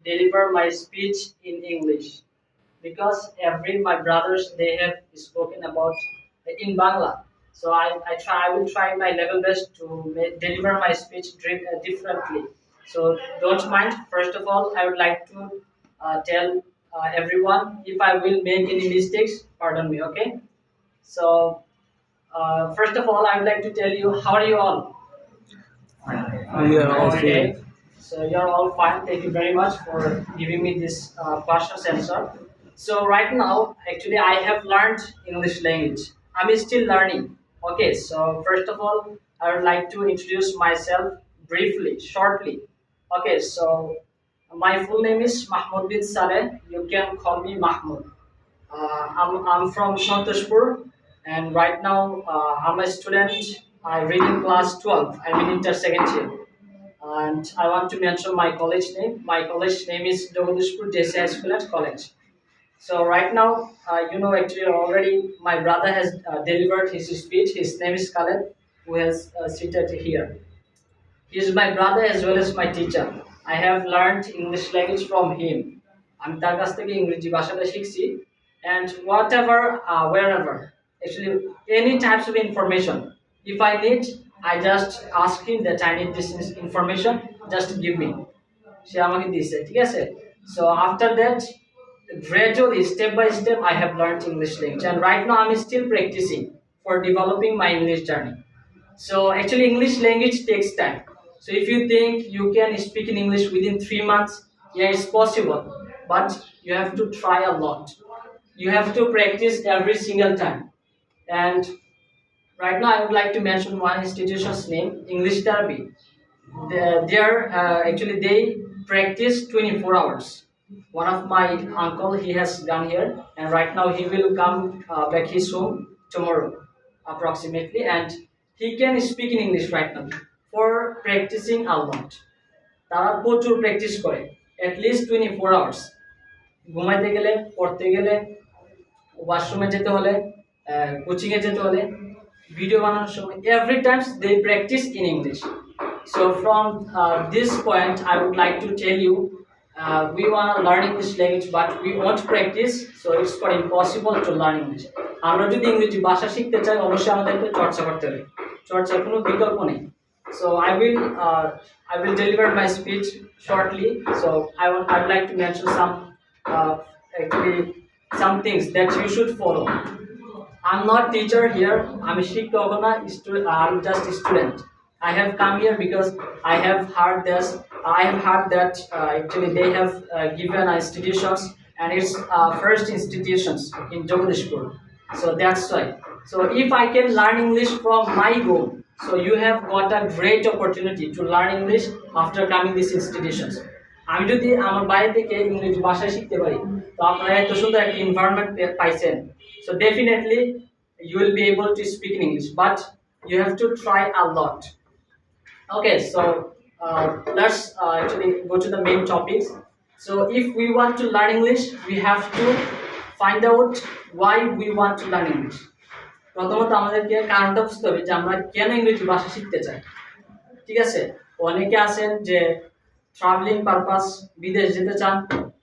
deliver my speech in English because every my brothers they have spoken about in Bangla. So I will try my level best to deliver my speech differently. So don't mind. First of all, I would like to tell everyone if I will make any mistakes, pardon me. Okay. So first of all, I would like to tell you how are you all? We are all Okay, fine. so you're all fine. Thank you very much for giving me this partial answer. So right now, actually, I have learned English language. I'm still learning. Okay, so first of all, I would like to introduce myself briefly, shortly. Okay, so my full name is Mahmoud bin Saleh. You can call me Mahmoud. I'm from Santoshpur, and right now I'm a student. I read in class 12. I'm in inter second year, and I want to mention my college name. My college name is Dogodishpur Desai School and College. So right now, actually already my brother has delivered his speech. His name is Khaled, who has seated here. He is my brother as well as my teacher. I have learned English language from him. আমি তার কাছ থেকে ইংরেজি ভাষাটা শিখছি and whatever wherever actually any types of information if I need I just ask him that I need this information just give me সে আমাকে দিয়েছে ঠিক আছে so after that gradually step by step I have learned English language and right now I'm still practicing for developing my English journey so actually English language takes time. So if you think you can speak in English within 3 months, yeah, it's possible. But you have to try a lot. You have to practice every single time. And right now I would like to mention one institution's name, English Therapy. Actually they practice 24 hours. One of my uncle he has gone here and right now he will come back his home tomorrow approximately and he can speak in English right now for practicing a lot. তারা প্রচুর practice করে at least 24 hours ঘুমাইতে গেলে পড়তে গেলে ওয়াশরুমে যেতে হলে কোচিং এ যেতে হলে ভিডিও বানানোর সময় every times they practice in English. So from this point I would like to tell you we want to learn English language but we won't practice so it's quite impossible to learn English. আমরা যদি ইংরেজি ভাষা শিখতে চাই অবশ্যই আমাদেরকে চর্চা করতে হবে চর্চার কোনো বিকল্প নেই so I will deliver my speech shortly so I would like to mention some actually some things that you should follow. I'm not teacher here. I'm a শিক্ষক না student. I'm just a student. I have come here because I have heard this. I have heard that actually they have given institutions and it's first institutions in Jagadishpur. So that's why. So if I can learn English from my home, so you have got a great opportunity to learn English after coming these institutions. আমি যদি আমার বাড়ি থেকে ইংরেজি ভাষা শিখতে পারি তো আপনারা এত সুন্দর একটা এনভায়রনমেন্ট পাইছেন so definitely you will be able to speak in English but you have to try a lot. Okay, so let's actually go to the main topics. So if we want to learn English we have to find out why we want to learn English. প্রথমত আমাদেরকে কারণটা বুঝতে হবে যে আমরা কেন ইংরেজি ভাষা শিখতে চাই ঠিক আছে অনেকে আছেন যে ট্রাভেলিং পারপাস বিদেশ যেতে চান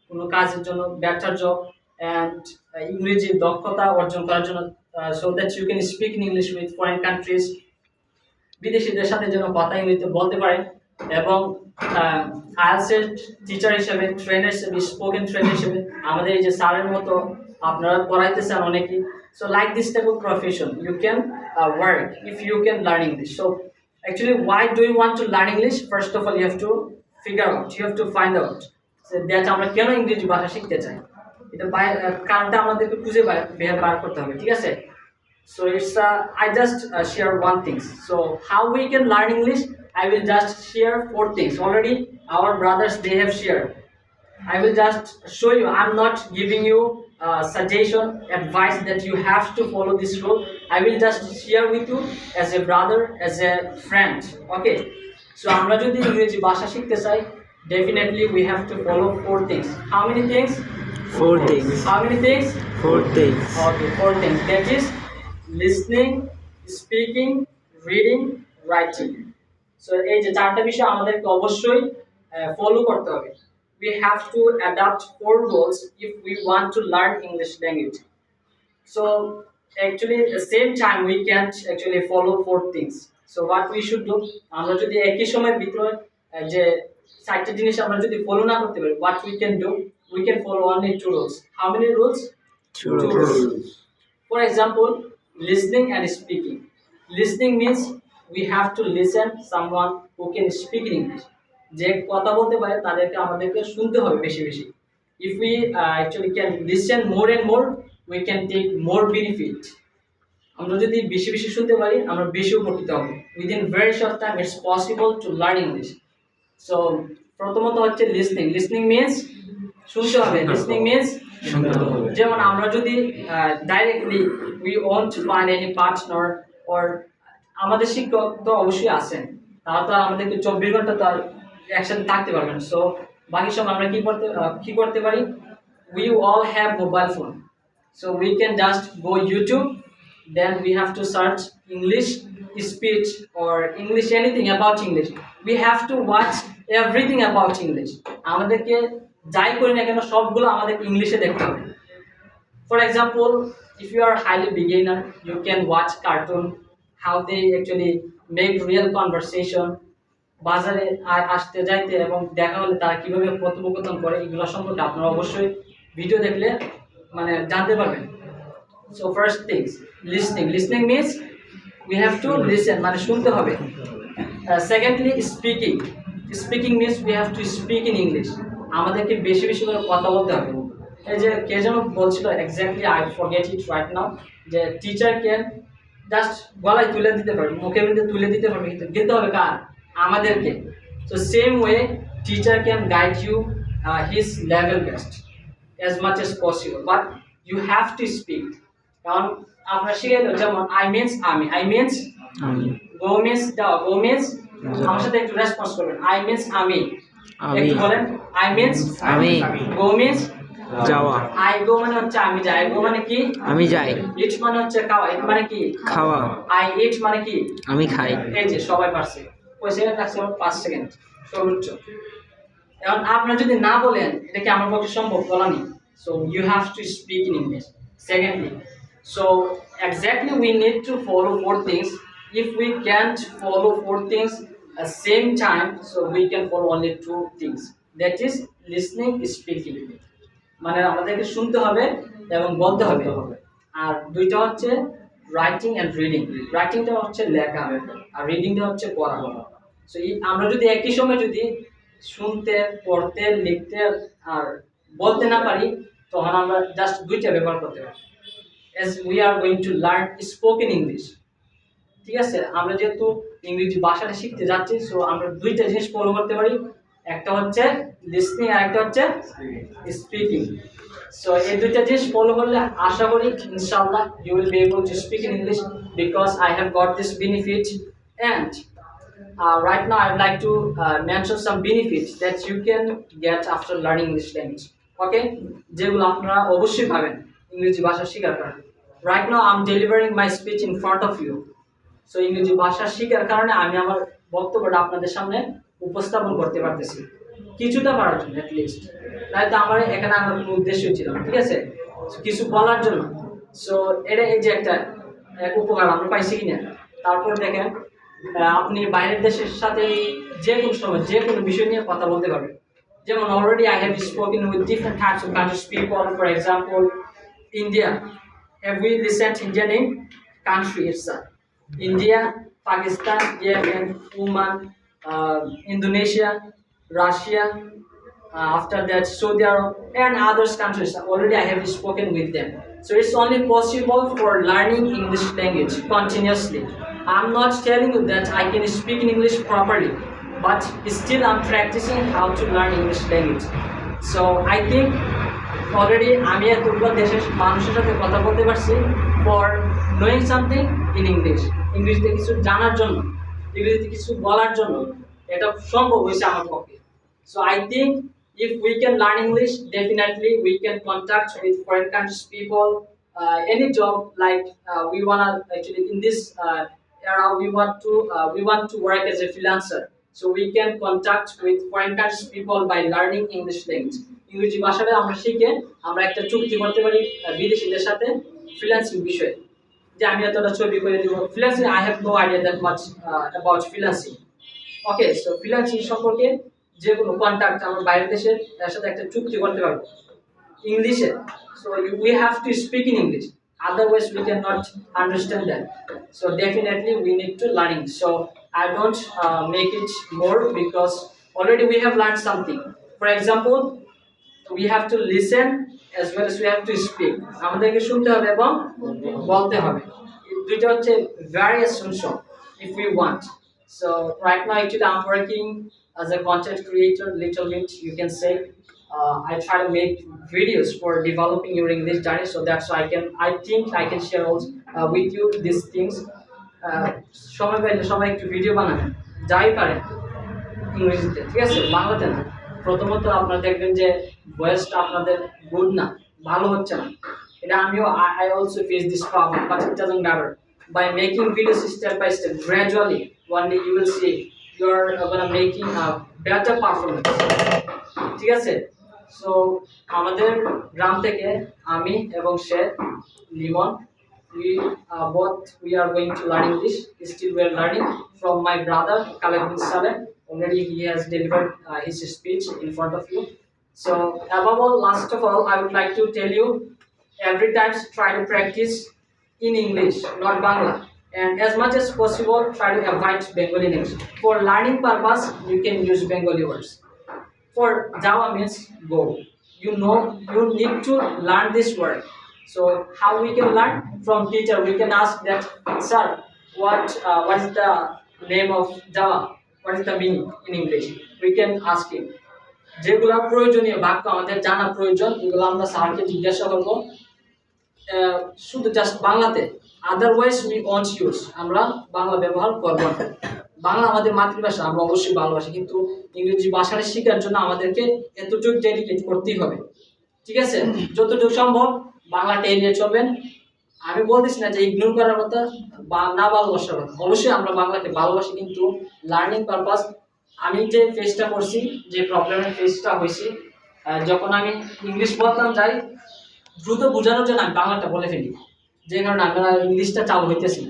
কোনো কাজের জন্য বেটার জব অ্যান্ড ইংরেজি দক্ষতা অর্জন করার জন্য so that you can speak in English with foreign countries বিদেশিদের সাথে যেন কথা ইংরেজিতে বলতে পারেন এবং আইএলটিএস টিচার হিসেবে ট্রেনার হিসেবে স্পোকেন ট্রেনার হিসেবে আমাদের এই যে স্যারের মতো আপনারা পড়াইতেছেন অনেকেই so like this type of profession you can work if you can learn English so actually why do you want to learn English first of all you have to figure out you have to find out so that আমরা কেন ইংরেজি ভাষা শিখতে চাই এটা কারণটা আমাদেরকে খুঁজে বার করতে হবে ঠিক আছে so it's I just share one thing so how we can learn English I will just share 4 things already our brothers they have shared I will just show you. I'm not giving you suggestion, advice that you have to follow this rule. I will just share with you as a brother, as a friend. Okay. So আমরা যদি ইংরেজি ভাষা শিখতে চাই definitely we have to follow 4 things. How many things? 4 things. How many things? 4 things. Okay, 4 things. That is listening, speaking, reading, writing. So এই যে চারটা বিষয় আমাদেরকে অবশ্যই ফলো করতে হবে we have to adapt 4 rules if we want to learn English language. So actually at the same time we can't actually follow 4 things. So what we should do, আমরা যদি একই সময়ের ভিতরে যে 4টা জিনিস আমরা যদি ফলো না করতে পারি, what we can do, we can follow only 2 rules. How many rules? True. 2 rules. For example, listening and speaking. Listening means we have to listen someone who can speak in English. যে কথা বলতে পারে তাদেরকে আমাদেরকে শুনতে হবে বেশি বেশি. If we actually can listen more and more, we can take more benefit. আমরা যদি বেশি বেশি শুনতে পারি আমরা বেশি উপকৃত হব. Within very short time it's possible to learn English. So প্রথমত হচ্ছে listening. Listening means শুনতে হবে. Listening means যেমন আমরা যদি directly we want to find any partner or আমাদের শিক্ষক তো অবশ্যই আছেন, তারা তো আমাদেরকে 24 ঘন্টা তো আর একসাথে থাকতে পারবেন. সো বাকি সময় আমরা কি করতে পারি, we all have mobile phone, so we can just go YouTube, then we have to search English speech or English anything about English. We have to watch everything about English. আমাদেরকে যাই করি না কেন সবগুলো আমাদের ইংলিশে দেখতে হবে. For example, if you are highly beginner, you can watch cartoon, how they actually make real conversation. বাজারে আসতে যাইতে এবং দেখা হলে তারা কিভাবে কথোপকথন করে এগুলো সম্পর্কে আপনারা অবশ্যই ভিডিও দেখলে মানে জানতে পারবেন. So first things, listening. Listening means we have to listen, মানে শুনতে হবে. Secondly, speaking. Speaking means we have to speak in English. আমাদেরকে বেশি বেশি করে কথা বলতে হবে. এই যে কে যেন বলছিল exactly, I forget it right now, যে টিচার ক্যান জাস্ট গলায় তুলে দিতে পারবে, মুখের মধ্যে তুলে দিতে পারবে, কিন্তু দিতে হবে কার? আমাদেরকে. So same way teacher can guide you his level best as much as possible, but you have to speak. কারণ আপনার শিখে দেবো, যেমন I means আমি, I means go means যাও, go means আমার সাথে একটু রেসপন্স করবেন. I means আমি, একটু বলেন. I means আমি, go means যাওয়া, I go মানে হচ্ছে আমি যাই, I go মানে কি? আমি যাই, eat মানে হচ্ছে খাওয়া, eat মানে কি? খাওয়া, I eat মানে কি? আমি খাই. এই যে সবাই পারছে. কয় সেকেন্ড লাগছে? 5 সেকেন্ড সর্বোচ্চ. এখন আপনারা যদি না বলেন এটা কি আমার পক্ষে সম্ভব? বলা নেই. So you have to speak in English. Secondly, so exactly we need to follow 4 things. If we can't follow 4 things at same time, so we can follow only 2 things. That is listening, speaking. মানে আমাদেরকে শুনতে হবে এবং বলতে হবে. আর দুইটা হচ্ছে writing and reading. রাইটিংটা হচ্ছে লেখা আর রিডিংটা হচ্ছে পড়া. সো আমরা যদি একই সময় যদি শুনতে, পড়তে, লিখতে আর বলতে না পারি, তখন আমরা জাস্ট দুইটা ব্যবহার করতে পারি. as we are going to learn spoken English. ঠিক আছে, আমরা যেহেতু ইংরেজি ভাষাটা শিখতে যাচ্ছি, সো আমরা দুইটা জিনিস ফলো করতে পারি. একটা হচ্ছে লিসনিং আর একটা হচ্ছে স্পিকিং. সো এই দুইটা জিনিস ফলো করলে আশা করি ইনশাআল্লাহ you will be able to speak in English, because I have got this benefit. And right now I'd like to mention some benefits that you can get after learning English language. Okay, যেগুলো আপনারা অবশ্যই পাবেন ইংরেজি ভাষা শেখার কারণে. Right now I'm delivering my speech in front of you. So ইংরেজি ভাষা শেখার কারণে আমি আমার বক্তব্যটা আপনাদের সামনে উপস্থাপন করতে পারতেছি, কিছুটা পারার জন্য at least. তাই তো আমার এখানে আমার কোনো উদ্দেশ্যই ছিল না, ঠিক আছে, কিছু বলার জন্য. সো এটা এই যে একটা উপকার আমরা পাইছি কিনা. তারপর দেখেন আপনি বাইরের দেশের সাথে যে কোনো সময় যে কোনো বিষয় নিয়ে কথা বলতে পারবেন. যেমন already I have spoken with different types of countries people. For example, India. Have we listened Indian in country itself? India, Pakistan, Yemen, Oman, Indonesia, Russia, after that Saudi Arabia and other countries. Already I have spoken with them. So it's only possible for learning English language continuously. I'm not telling you that I can speak in English properly, but still I'm practicing how to learn English language. So I think already আমি এতগুলো দেশের মানুষের সাথে কথা বলতে পারছি for knowing something in English. ইংরেজিতে কিছু জানার জন্য, ইংরেজিতে কিছু বলার জন্য এটা সম্ভব হয়েছে আমার পক্ষে. So I think if we can learn English, definitely we can contact with foreign countries people. Any job like we wanna actually in this era we want to work as a freelancer. So we can contact with foreign countries people by learning English language. ইংরেজি ভাষাটা আমরা শিখে আমরা একটা চুক্তি করতে পারি বিদেশিদের সাথে ফ্রিল্যান্সিং বিষয়ে, যে আমি এতটা ছবি করে দিব freelancing. I have no idea that much about freelancing. Okay, so freelancing সম্পর্কে যে কোনো কন্ট্যাক্ট আমরা বাইরের দেশের তার সাথে একটা চুক্তি করতে পারবো ইংলিশে। So we have to speak in English, otherwise we cannot understand that. So definitely we need to learn English. So I don't make it more because already we have learned something. For example, we have to listen as well as we have to speak. আমাদেরকে শুনতে হবে এবং বলতে হবে, দুইটা হচ্ছে very essential if we want. So right now actually I'm working as a content creator little bit, you can say. I try to make videos for developing your English journey, so that's why I think I can share also with you these things. সময় পাইলে সবাই একটু video বানাবেন, যাই পারেন ইংরেজিতে, ঠিক আছে, বাংলাতে না। প্রথমত আপনারা দেখবেন যে ভয়েসটা আপনাদের গুড না, ভালো হচ্ছে না। এটা আমিও I also face this problem, but it doesn't matter. By making videos step by step, gradually, one day you will see you're gonna making a better performance. ঠিক আছে। সো আমাদের গ্রাম থেকে আমি এবং সে Limon, we are going to learn English. Still we are learning from my brother Khaled bin Saleh. Already he has delivered his speech in front of you. So above all, last of all, I would like to tell you, every time try to practice in English, not Bangla. And as much as possible, try to avoid Bengali names. For learning purpose, you can use Bengali words. For Java means go. You know, you need to learn this word. So how we can learn? From teacher, we can ask that, sir, what is the name of Java? What is the meaning in English? We can ask him. যেগুলা প্রয়োজনীয় বাক্য আমাদের জানা প্রয়োজন, এগুলো আমরা স্যারকে জিজ্ঞাসা করব, শুধু জাস্ট বাংলাতে। আদারওয়াইজ উই ওয়ন্ট ইউজ, আমরা বাংলা ব্যবহার করব না। বাংলা আমাদের মাতৃভাষা, আমরা অবশ্যই ভালোবাসি, কিন্তু ইংরেজি ভাষাটা শেখার জন্য আমাদেরকে এতটুকু ডেডিকেট করতেই হবে, ঠিক আছে। যতটুকু সম্ভব বাংলাটা এড়িয়ে চলবেন। আমি বলতেছি না যে ইগনোর করার কথা বা না ভালোবাসার কথা, অবশ্যই আমরা বাংলাকে ভালোবাসি, কিন্তু লার্নিং পারপাস। আমি যে ফেসটা করছি, যে প্রবলেমের ফেসটা হয়েছি, যখন আমি ইংলিশ বলতাম যাই দ্রুত বোঝানোর জন্য আমি বাংলাটা বলে ফেলি, যে কারণে আমরা ইংলিশটা চালু হইতেছি।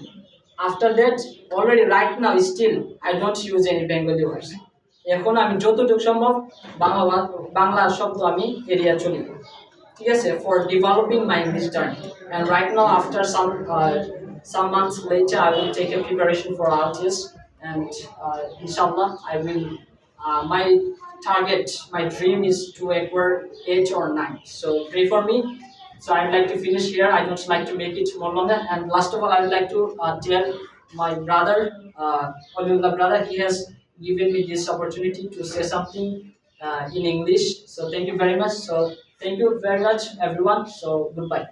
After that already right now still I don't use any Bengali words. এখন আমি যতটুকু সম্ভব বাংলা শব্দ আমি এড়িয়ে চলি, ঠিক আছে, for developing my English journey. And right now after some months later I will take a preparation for IELTS, and inshallah I will my target, my dream is to acquire 8 or 9, so pray for me. So I'd like to finish here, I don't like to make it more longer. And last of all, I would like to tell my brother, Oliullah brother, he has given me this opportunity to say something in English, so thank you very much. So thank you very much everyone, so goodbye.